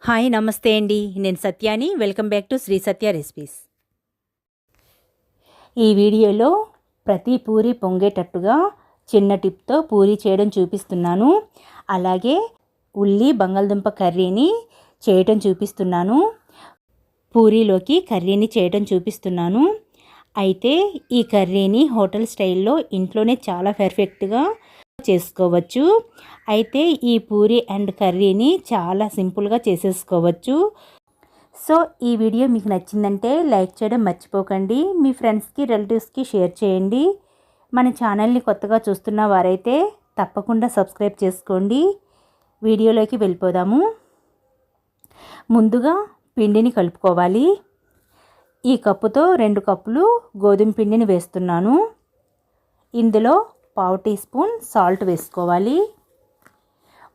Hi నమస్తే అండి. నేను సత్యాని. Welcome back to Sri Satya recipes. ఈ వీడియోలో ప్రతి పూరి పొంగేటట్టుగా చిన్న టిప్తో పూరి చేయడం చూపిస్తున్నాను. అలాగే ఉల్లి బంగాళదుంప కర్రీని చేయడం చూపిస్తున్నాను. పూరీలోకి కర్రీని చేయడం చూపిస్తున్నాను. అయితే ఈ కర్రీని హోటల్ స్టైల్లో ఇంట్లోనే చాలా పర్ఫెక్ట్గా చేసుకోవచ్చు. అయితే ఈ పూరి అండ్ కర్రీని చాలా సింపుల్గా చేసేసుకోవచ్చు. సో ఈ వీడియో మీకు నచ్చిందంటే లైక్ చేయడం మర్చిపోకండి. మీ ఫ్రెండ్స్కి రిలేటివ్స్కి షేర్ చేయండి. మన ఛానల్ని కొత్తగా చూస్తున్న వారైతే తప్పకుండా సబ్స్క్రైబ్ చేసుకోండి. వీడియోలోకి వెళ్ళిపోదాము. ముందుగా పిండిని కలుపుకోవాలి. ఈ కప్పుతో 2 కప్పులు గోధుమ పిండిని వేస్తున్నాను. ఇందులో 1/2 టీ స్పూన్ సాల్ట్ వేసుకోవాలి.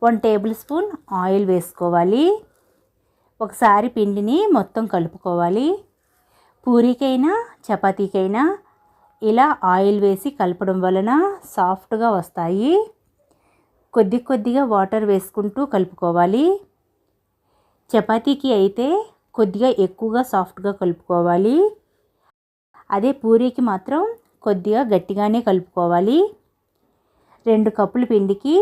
1 టేబుల్ స్పూన్ ఆయిల్ వేసుకోవాలి. ఒకసారి పిండిని మొత్తం కలుపుకోవాలి. పూరీకైనా చపాతీకైనా ఇలా ఆయిల్ వేసి కలపడం వలన సాఫ్ట్గా వస్తాయి. కొద్దిగా వాటర్ వేసుకుంటూ కలుపుకోవాలి. చపాతీకి అయితే కొద్దిగా ఎక్కువగా సాఫ్ట్గా కలుపుకోవాలి. అదే పూరీకి మాత్రం కొద్దిగా గట్టిగానే కలుపుకోవాలి. 2 కప్పుల పిండికి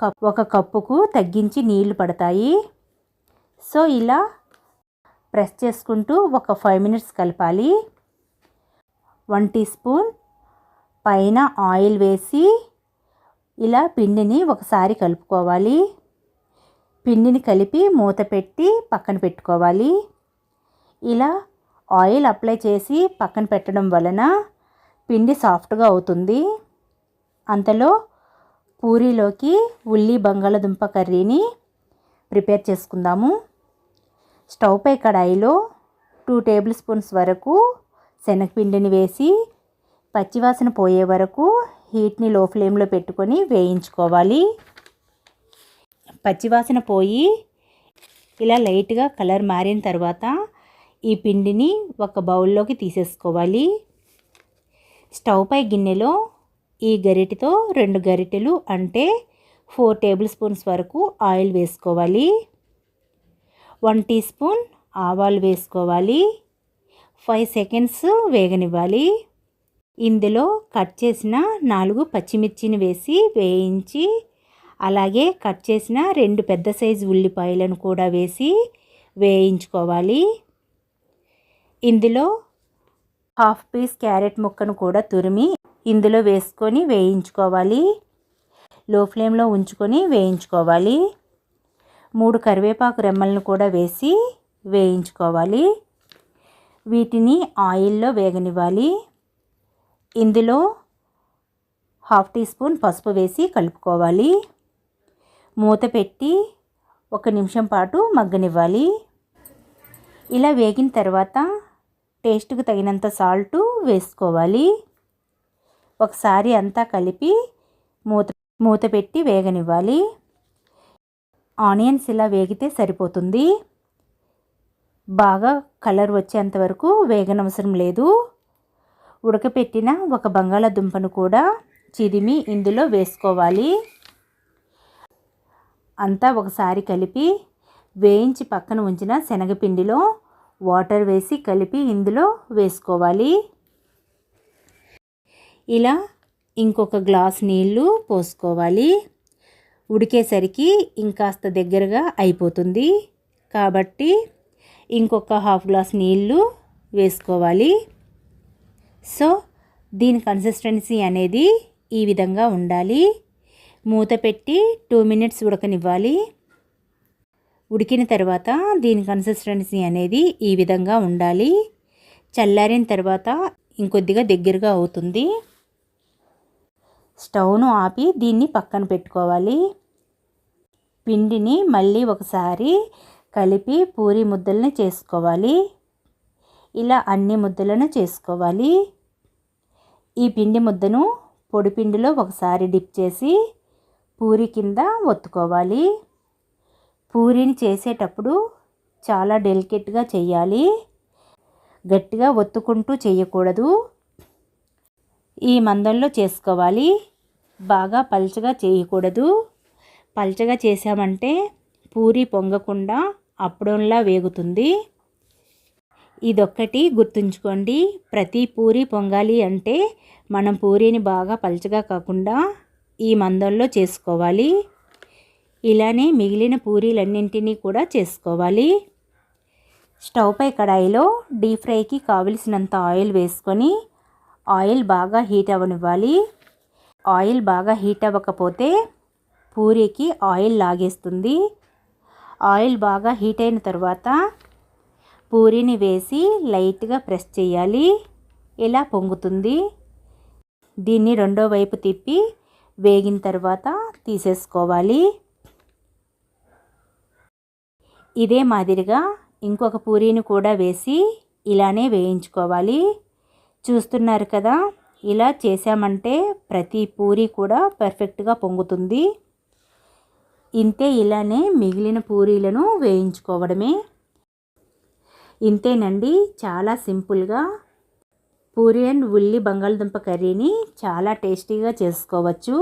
1 కప్పుకు తగ్గించి నీళ్లు పడతాయి. సో ఇలా ప్రెస్ చేసుకుంటూ ఒక 5 మినిట్స్ కలపాలి. 1 టీ స్పూన్ పైన ఆయిల్ వేసి ఇలా పిండిని ఒకసారి కలుపుకోవాలి. పిండిని కలిపి మూత పెట్టి పక్కన పెట్టుకోవాలి. ఇలా ఆయిల్ అప్లై చేసి పక్కన పెట్టడం వలన పిండి సాఫ్ట్గా అవుతుంది. అంతలో పూరీలోకి ఉల్లి బంగాళదుంప కర్రీని ప్రిపేర్ చేసుకుందాము. స్టవ్ పై కడాయిలో 2 టేబుల్ స్పూన్స్ వరకు శనగపిండిని వేసి పచ్చివాసన పోయే వరకు హీట్ని లో ఫ్లేమ్లో పెట్టుకొని వేయించుకోవాలి. పచ్చివాసన పోయి ఇలా లైట్గా కలర్ మారిన తర్వాత ఈ పిండిని ఒక బౌల్లోకి తీసేసుకోవాలి. స్టవ్ పై గిన్నెలో ఈ గరిటెతో 2 గరిటెలు అంటే 4 టేబుల్ స్పూన్స్ వరకు ఆయిల్ వేసుకోవాలి. 1 టీ స్పూన్ ఆవాలు వేసుకోవాలి. 5 సెకండ్స్ వేగనివ్వాలి. ఇందులో కట్ చేసిన 4 పచ్చిమిర్చిని వేసి వేయించి అలాగే కట్ చేసిన 2 పెద్ద సైజు ఉల్లిపాయలను కూడా వేసి వేయించుకోవాలి. ఇందులో 1/2 పీస్ క్యారెట్ ముక్కను కూడా తురిమి ఇందులో వేసుకొని వేయించుకోవాలి. లో ఫ్లేమ్లో ఉంచుకొని వేయించుకోవాలి. 3 కరివేపాకు రెమ్మలను కూడా వేసి వేయించుకోవాలి. వీటిని ఆయిల్లో వేగనివ్వాలి. ఇందులో 1/2 టీ స్పూన్ పసుపు వేసి కలుపుకోవాలి. మూత పెట్టి 1 నిమిషం పాటు మగ్గనివ్వాలి. ఇలా వేగిన తర్వాత టేస్ట్కి తగినంత సాల్ట్ వేసుకోవాలి. ఒకసారి అంతా కలిపి మూత పెట్టి వేగనివ్వాలి. ఆనియన్స్ ఇలా వేగితే సరిపోతుంది. బాగా కలర్ వచ్చేంత వరకు వేగనవసరం లేదు. ఉడకపెట్టిన 1 బంగాళాదుంపను కూడా చిదిమి ఇందులో వేసుకోవాలి. అంతా ఒకసారి కలిపి వేయించి పక్కన ఉంచిన శనగపిండిలో వాటర్ వేసి కలిపి ఇందులో వేసుకోవాలి. ఇలా ఇంకొక గ్లాస్ నీళ్లు పోసుకోవాలి. ఉడికేసరికి ఇంకాస్త దగ్గరగా అయిపోతుంది కాబట్టి ఇంకొక 1/2 గ్లాస్ నీళ్లు వేసుకోవాలి. సో దీని కన్సిస్టెన్సీ అనేది ఈ విధంగా ఉండాలి. మూత పెట్టి 2 మినిట్స్ ఉడకనివ్వాలి. ఉడికిన తర్వాత దీని కన్సిస్టెన్సీ అనేది ఈ విధంగా ఉండాలి. చల్లారిన తర్వాత ఇంకొద్దిగా దగ్గరగా అవుతుంది. స్టవ్ను ఆపి దీన్ని పక్కన పెట్టుకోవాలి. పిండిని మళ్ళీ ఒకసారి కలిపి పూరి ముద్దల్ని చేసుకోవాలి. ఇలా అన్ని ముద్దలను చేసుకోవాలి. ఈ పిండి ముద్దను పొడి పిండిలో ఒకసారి డిప్ చేసి పూరి కింద ఒత్తుకోవాలి. పూరీని చేసేటప్పుడు చాలా డెలికేట్గా చేయాలి. గట్టిగా ఒత్తుకుంటూ చేయకూడదు. ఈ మందంలో చేసుకోవాలి. బాగా పల్చగా చేయకూడదు. పల్చగా చేసామంటే పూరి పొంగకుండా అప్పడంలా వేగుతుంది. ఇదొక్కటి గుర్తుంచుకోండి, ప్రతి పూరి పొంగాలి అంటే మనం పూరీని బాగా పలచగా కాకుండా ఈ మందంలో చేసుకోవాలి. ఇలానే మిగిలిన పూరీలన్నింటినీ కూడా చేసుకోవాలి. స్టవ్ పై కడాయిలో డీప్ ఫ్రైకి కావలసినంత ఆయిల్ వేసుకొని ఆయిల్ బాగా హీట్ అవ్వనివ్వాలి. ఆయిల్ బాగా హీట్ అవ్వకపోతే పూరీకి ఆయిల్ లాగేస్తుంది. ఆయిల్ బాగా హీట్ అయిన తర్వాత పూరీని వేసి లైట్గా ప్రెస్ చేయాలి. ఇలా పొంగుతుంది. దీన్ని రెండో వైపు తిప్పి వేగిన తర్వాత తీసేసుకోవాలి. ఇదే మాదిరిగా ఇంకొక పూరీని కూడా వేసి ఇలానే వేయించుకోవాలి. చూస్తున్నారు కదా, ఇలా చేసామంటే ప్రతి పూరీ కూడా పర్ఫెక్ట్గా పొంగుతుంది. ఇంతే, ఇలానే మిగిలిన పూరీలను వేయించుకోవడమే. ఇంతేనండి, చాలా సింపుల్గా పూరీ అండ్ ఉల్లి బంగాళదుంప కర్రీని చాలా టేస్టీగా చేసుకోవచ్చు.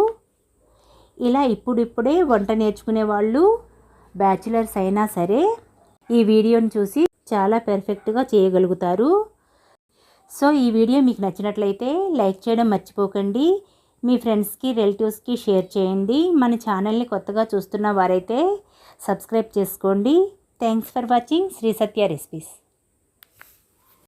ఇలా ఇప్పుడిప్పుడే వంట నేర్చుకునే వాళ్ళు, బ్యాచిలర్స్ అయినా సరే ఈ వీడియోని చూసి చాలా పర్ఫెక్ట్గా చేయగలుగుతారు. సో ఈ వీడియో మీకు నచ్చినట్లయితే లైక్ చేయడం మర్చిపోకండి. మీ ఫ్రెండ్స్కి, రిలేటివ్స్కి షేర్ చేయండి. మన ఛానల్ని కొత్తగా చూస్తున్న వారైతే సబ్స్క్రైబ్ చేసుకోండి. Thanks for watching Shri Satya recipes.